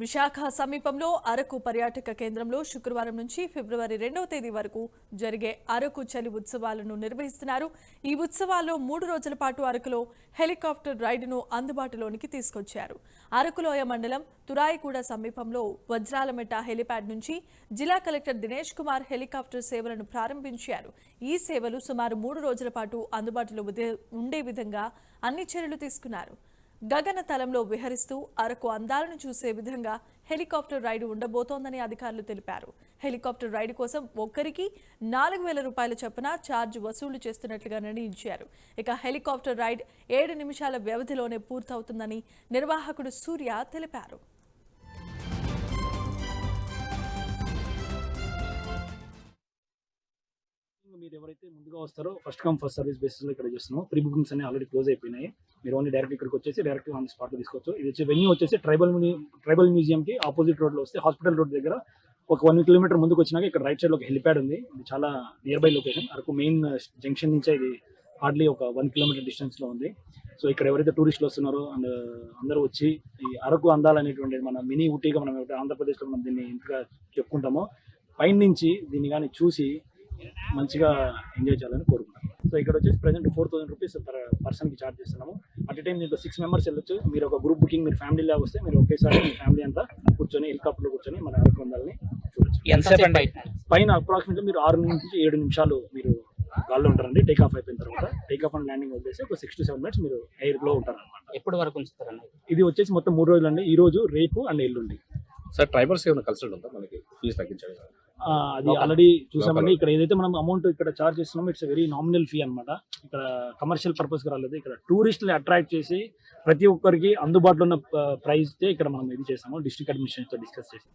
విశాఖ సమీపంలో అరకు పర్యాటక కేంద్రంలో శుక్రవారం నుంచి ఫిబ్రవరి 2వ తేదీ వరకు జరిగే అరకు చలి ఉత్సవాలను నిర్వహిస్తున్నారు. ఈ ఉత్సవాల్లో 3 రోజుల పాటు అరకులో హెలికాప్టర్ రైడ్ను అందుబాటులోనికి తీసుకొచ్చారు. అరకులోయ మండలం తురాయిగూడ సమీపంలో వజ్రాలమెట్ట హెలిప్యాడ్ నుంచి జిల్లా కలెక్టర్ దినేష్ కుమార్ హెలికాప్టర్ సేవలను ప్రారంభించారు. ఈ సేవలు సుమారు 3 రోజుల పాటు అందుబాటులో ఉండే విధంగా అన్ని చర్యలు తీసుకున్నారు. గగన తలంలో విహరిస్తూ అరకు అందాలను చూసే విధంగా హెలికాప్టర్ రైడ్ ఉండబోతోందని అధికారులు తెలిపారు. హెలికాప్టర్ రైడ్ కోసం ఒక్కరికి 4,000 రూపాయల చొప్పున ఛార్జ్ వసూలు చేస్తున్నట్లుగా నిర్ణయించారు. ఇక హెలికాప్టర్ రైడ్ 7 నిమిషాల వ్యవధిలోనే పూర్తవుతుందని నిర్వాహకుడు సూర్య తెలిపారు. మీరు ఎవరైతే ముందుగా వస్తారో ఫస్ట్ కమ్ ఫస్ట్ సర్వీస్ బేసిస్లో ఇక్కడ చేస్తున్నాం. ప్రీ బుకింగ్స్ అన్ని ఆల్రెడీ క్లోజ్ అయిపోయినాయి. మీరు ఓన్లీ డైరెక్ట్ ఇక్కడికి వచ్చేసి డైరెక్ట్ ఆన్ స్పాట్లో తీసుకోవచ్చు. ఇది వచ్చి వెన్యూ వచ్చేసి ట్రైబల్ మ్యూజియంకి ఆపోజిట్ రోడ్లో వస్తే హాస్పిటల్ రోడ్ దగ్గర ఒక 1 కిలోమీటర్ ముందుకు వచ్చినాక ఇక్కడ రైట్ సైడ్లో ఒక హెలిప్యాడ్ ఉంది. ఇది చాలా near by location. Araku main junction నుంచే ఇది హార్డ్లీ ఒక 1 కిలోమీటర్ డిస్టెన్స్లో ఉంది. సో ఇక్కడ ఎవరైతే టూరిస్టులు వస్తున్నారో అండ్ అందరూ వచ్చి ఈ అరకు అందాలనేటువంటిది మన మినీ ఊటీగా మనం ఆంధ్రప్రదేశ్లో మనం దీన్ని ఇంతగా చెప్పుకుంటామో పైన నుంచి దీన్ని కానీ చూసి మంచిగా ఎంజాయ్ చేయాలని కోరుకుంటాం. సో ఇక్కడ వచ్చేసి ప్రజెంట్ 4,000 రూపీస్ పర్ పర్సన్కి ఛార్జ్ చేస్తున్నాము. అట్ ఏ టైం దీంట్లో 6 మెంబర్స్ వెళ్ళొచ్చు. మీరు ఒక గ్రూప్ బుకింగ్ మీరు ఫ్యామిలీలా వస్తే మీరు ఒకేసారి మీ ఫ్యామిలీ అంతా కూర్చొని హెలికాప్టర్లో కూర్చొని మన అరకు అందాలని చూడొచ్చు. పైన అప్రాక్సిమేట్గా మీరు 6 నుంచి 7 నిమిషాలు మీరు గాల్లో ఉంటారండి. టేక్ ఆఫ్ అయిపోయిన తర్వాత టేక్ ఆఫ్ అండ్ ల్యాండింగ్ వదిలేసి ఒక 6 to 7 minutes మీరు ఎయిర్లో ఉంటారు అనమాట. ఎప్పటి వరకు ఉంచుతారండి? ఇది వచ్చేసి మొత్తం 3 రోజులు అండి. ఈ రోజు, రేపు అండ్ ఎల్లుండి. సార్ ట్రైబర్స్ ఏమైనా కన్సల్ట్ ఉందా మనకి ఫీజు తగ్గించాలి? అది ఆల్రెడీ చూసామండి. ఇక్కడ ఏదైతే మనం అమౌంట్ ఇక్కడ చార్జ్ చేస్తున్నామో ఇట్స్ వెరీ నామినల్ ఫీ అనమాట. ఇక్కడ కమర్షియల్ పర్పస్కి రాలేదు. ఇక్కడ టూరిస్టులు అట్రాక్ట్ చేసి ప్రతి ఒక్కరికి అందుబాటులో ఉన్న ప్రైస్ ఇక్కడ మనం ఇది చేస్తాము. డిస్ట్రిక్ట్ అడ్మినిస్ట్రేషన్తో డిస్కస్ చేసి